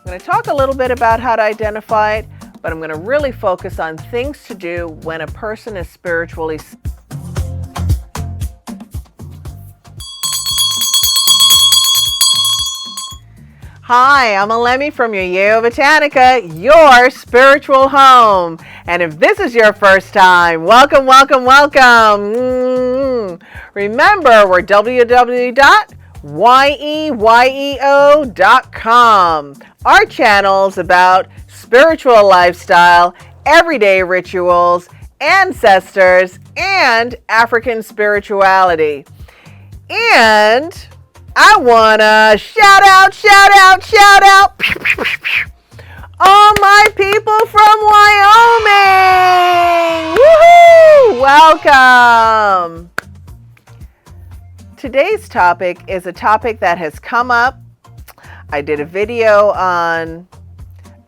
going to talk a little bit about how to identify it, but I'm going to really focus on things to do when a person is spiritually sick. Hi, I'm Elemi from Yeyeo Botanica, your spiritual home. And if this is your first time, welcome, welcome, welcome. Remember, we're www.yeyeo.com. Our channel's about spiritual lifestyle, everyday rituals, ancestors, and African spirituality. And I want to shout out all my people from Wyoming. Woohoo! Welcome. Today's topic is a topic that has come up. I did a video on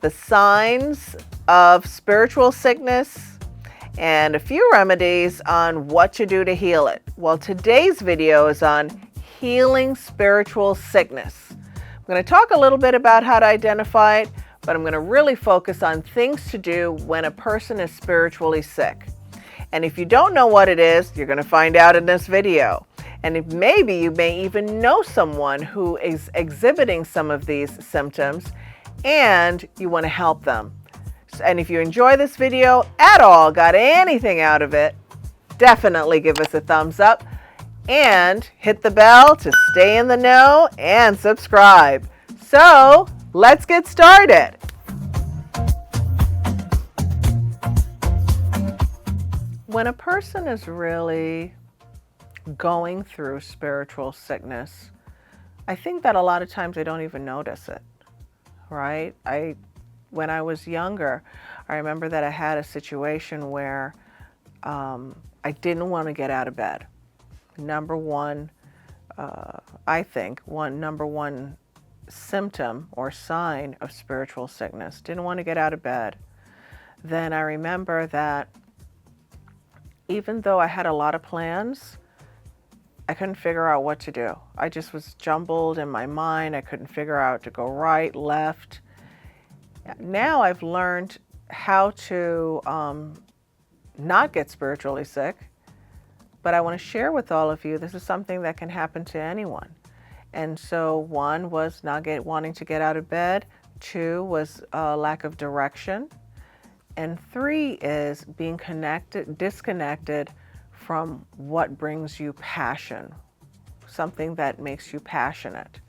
the signs of spiritual sickness and a few remedies on what to do to heal it. Well, today's video is on healing spiritual sickness. I'm going to talk a little bit about how to identify it, but I'm going to really focus on things to do when a person is spiritually sick. And if you don't know what it is, you're going to find out in this video. And if maybe you may even know someone who is exhibiting some of these symptoms and you want to help them. And if you enjoy this video at all, got anything out of it, definitely give us a thumbs up. And hit the bell to stay in the know and subscribe. So let's get started. When a person is really going through spiritual sickness, I think that a lot of times they don't even notice it, right? When I was younger, I remember that I had a situation where I didn't want to get out of bed. Number one symptom or sign of spiritual sickness. Didn't want to get out of bed. Then I remember that even though I had a lot of plans, I couldn't figure out what to do. I just was jumbled in my mind. I couldn't figure out to go right, left. Now I've learned how to not get spiritually sick. But I want to share with all of you, this is something that can happen to anyone. And so one was not wanting to get out of bed. Two was lack of direction. And three is being disconnected from what brings you passion, something that makes you passionate.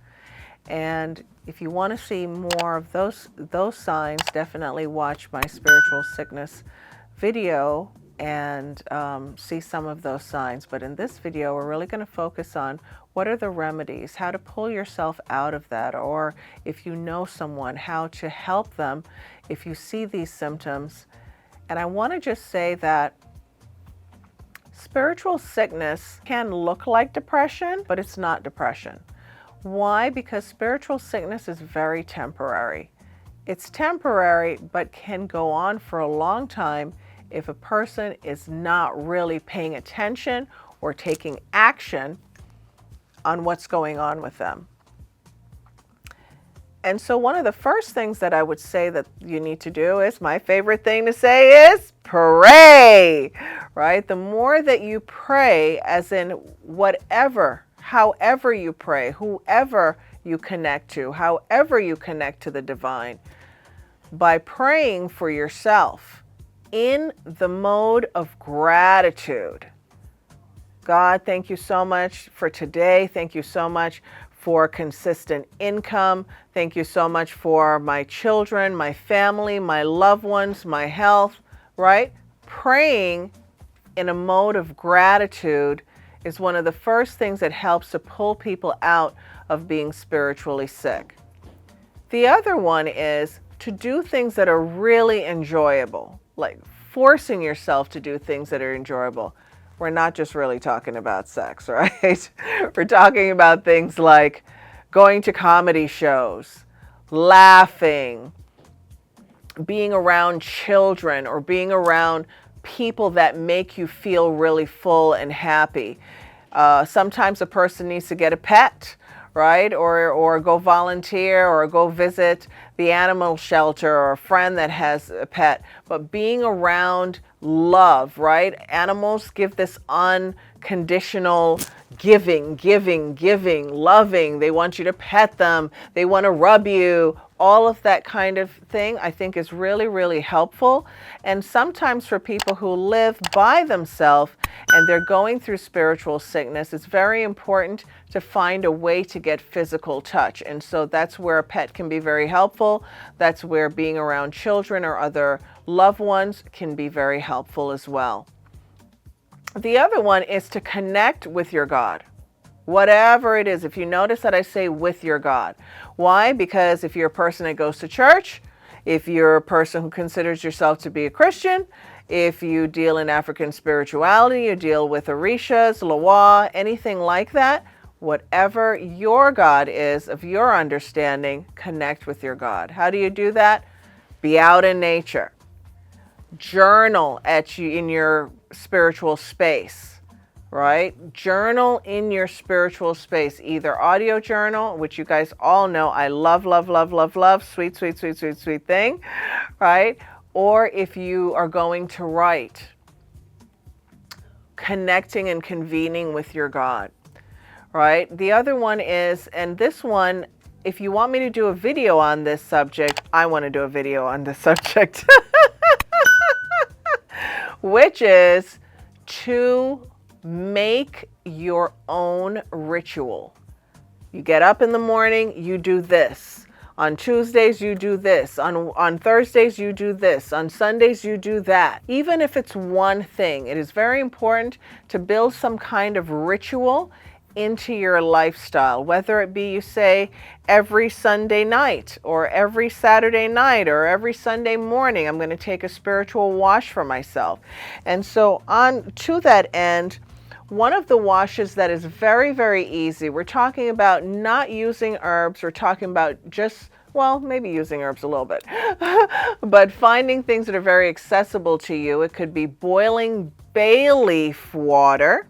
And if you want to see more of those signs, definitely watch my spiritual sickness video and see some of those signs. But in this video, we're really going to focus on what are the remedies, how to pull yourself out of that, or if you know someone, how to help them if you see these symptoms. And I want to just say that spiritual sickness can look like depression, but it's not depression. Why? Because spiritual sickness is very temporary. It's temporary, but can go on for a long time if a person is not really paying attention or taking action on what's going on with them. And so one of the first things that I would say that you need to do is, my favorite thing to say is pray, right? The more that you pray, as in however you pray, whoever you connect to, however you connect to the divine, by praying for yourself, in the mode of gratitude. God, thank you so much for today. Thank you so much for consistent income. Thank you so much for my children, my family, my loved ones, my health, right? Praying in a mode of gratitude is one of the first things that helps to pull people out of being spiritually sick. The other one is to do things that are really enjoyable, like forcing yourself to do things that are enjoyable. We're not just really talking about sex, right? We're talking about things like going to comedy shows, laughing, being around children, or being around people that make you feel really full and happy. Sometimes a person needs to get a pet, right? Or go volunteer or go visit the animal shelter or a friend that has a pet. But being around love, right? Animals give this unconditional giving, loving. They want you to pet them. They want to rub you. All of that kind of thing, I think, is really, really helpful. And sometimes for people who live by themselves and they're going through spiritual sickness, it's very important to find a way to get physical touch. And so that's where a pet can be very helpful. That's where being around children or other loved ones can be very helpful as well. The other one is to connect with your God. Whatever it is, if you notice that I say with your God. Why? Because if you're a person that goes to church, if you're a person who considers yourself to be a Christian, if you deal in African spirituality, you deal with Orishas, Lawa, anything like that, whatever your God is of your understanding, connect with your God. How do you do that? Be out in nature. Journal in your spiritual space. Right? Journal in your spiritual space, either audio journal, which you guys all know I love, sweet thing, right? Or if you are going to write, connecting and convening with your God, right? The other one is, and this one, if you want me to do a video on this subject, I want to do a video on this subject, which is to make your own ritual. You get up in the morning, you do this. On Tuesdays, you do this. On Thursdays, you do this. On Sundays, you do that. Even if it's one thing, it is very important to build some kind of ritual into your lifestyle, whether it be, you say, every Sunday night or every Saturday night or every Sunday morning, I'm going to take a spiritual wash for myself. And so on to that end, one of the washes that is very, very easy, we're talking about not using herbs, we're talking about just, well, maybe using herbs a little bit, but finding things that are very accessible to you. It could be boiling bay leaf water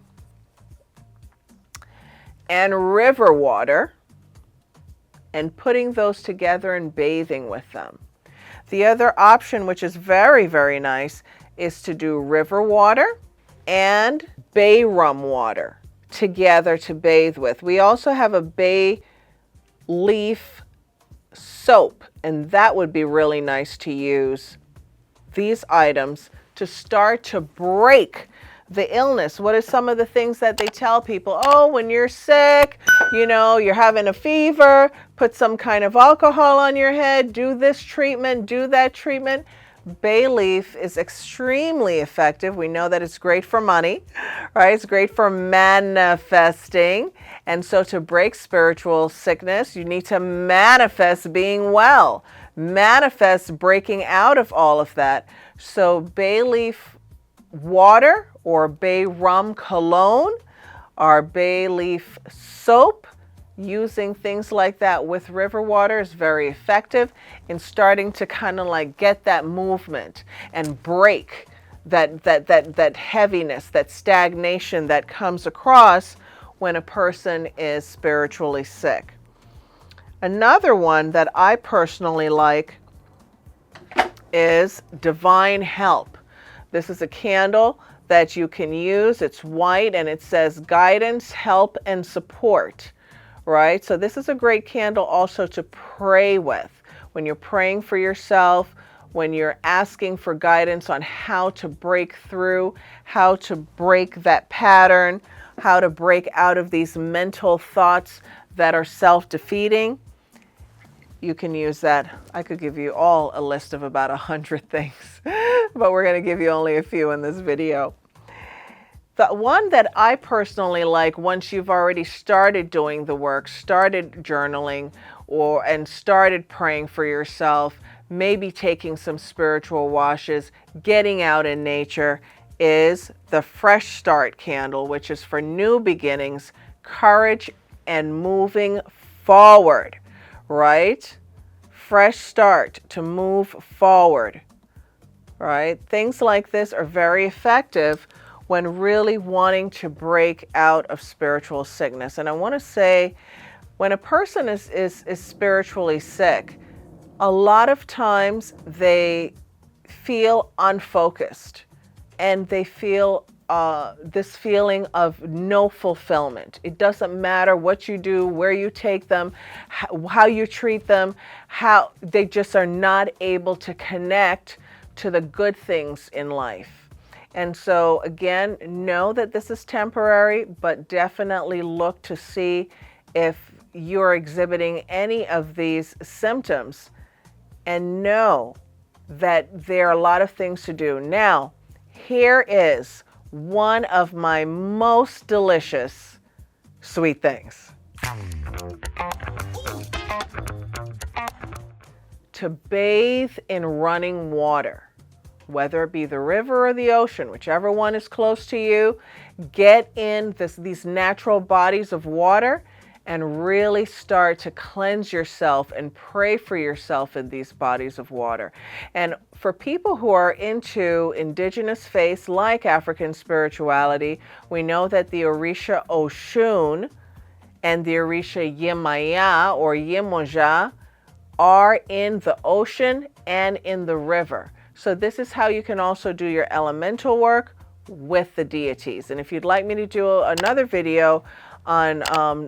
and river water and putting those together and bathing with them. The other option, which is very, very nice, is to do river water and bay rum water together to bathe with. We also have a bay leaf soap, and that would be really nice to use these items to start to break the illness. What are some of the things that they tell people? Oh, when you're sick, you know, you're having a fever, put some kind of alcohol on your head, do this treatment, do that treatment. Bay leaf is extremely effective. We know that it's great for money, right? It's great for manifesting. And so to break spiritual sickness, you need to manifest being well, manifest breaking out of all of that. So bay leaf water or bay rum cologne or bay leaf soap, using things like that with river water is very effective in starting to kind of like get that movement and break that heaviness, that stagnation that comes across when a person is spiritually sick. Another one that I personally like is Divine Help. This is a candle that you can use. It's white and it says guidance, help, and support. Right? So this is a great candle also to pray with. When you're praying for yourself, when you're asking for guidance on how to break through, how to break that pattern, how to break out of these mental thoughts that are self-defeating, you can use that. I could give you all a list of about 100 things, but we're going to give you only a few in this video. The one that I personally like, once you've already started doing the work, started journaling, and started praying for yourself, maybe taking some spiritual washes, getting out in nature, is the Fresh Start candle, which is for new beginnings, courage, and moving forward, right? Fresh start to move forward, right? Things like this are very effective when really wanting to break out of spiritual sickness. And I want to say, When a person is spiritually sick, a lot of times they feel unfocused and they feel this feeling of no fulfillment. It doesn't matter what you do, where you take them, how you treat them, how they just are not able to connect to the good things in life. And so again, know that this is temporary, but definitely look to see if you're exhibiting any of these symptoms, and know that there are a lot of things to do. Now, here is one of my most delicious sweet things. To bathe in running water, whether it be the river or the ocean, whichever one is close to you, get in these natural bodies of water and really start to cleanse yourself and pray for yourself in these bodies of water. And for people who are into indigenous faiths like African spirituality, we know that the Orisha Oshun and the Orisha Yemaya or Yemoja are in the ocean and in the river. So this is how you can also do your elemental work with the deities. And if you'd like me to do another video on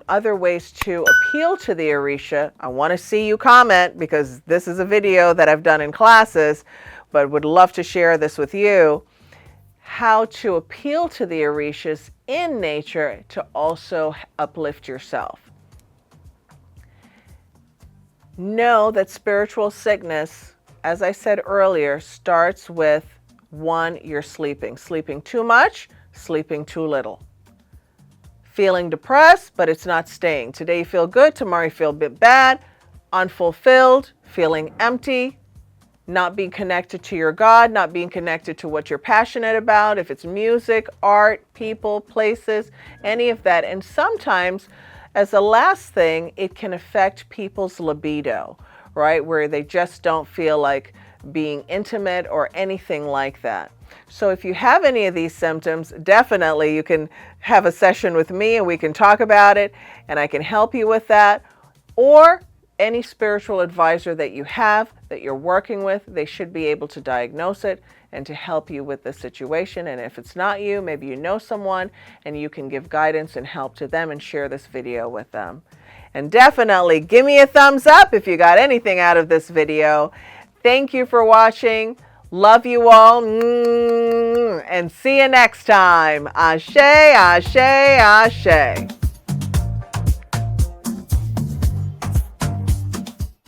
other ways to appeal to the Orisha, I want to see you comment, because this is a video that I've done in classes, but would love to share this with you, how to appeal to the Orishas in nature to also uplift yourself. Know that spiritual sickness, as I said earlier, starts with one, you're sleeping. Sleeping too much, sleeping too little. Feeling depressed, but it's not staying. Today you feel good, tomorrow you feel a bit bad, unfulfilled, feeling empty, not being connected to your God, not being connected to what you're passionate about, if it's music, art, people, places, any of that. And sometimes, as a last thing, it can affect people's libido, right? Where they just don't feel like being intimate or anything like that. So if you have any of these symptoms, definitely you can have a session with me and we can talk about it and I can help you with that. Or any spiritual advisor that you have, that you're working with, they should be able to diagnose it and to help you with the situation. And if it's not you, maybe you know someone and you can give guidance and help to them and share this video with them. And definitely give me a thumbs up if you got anything out of this video. Thank you for watching. Love you all. And see you next time. Ashe, ashe, ashe.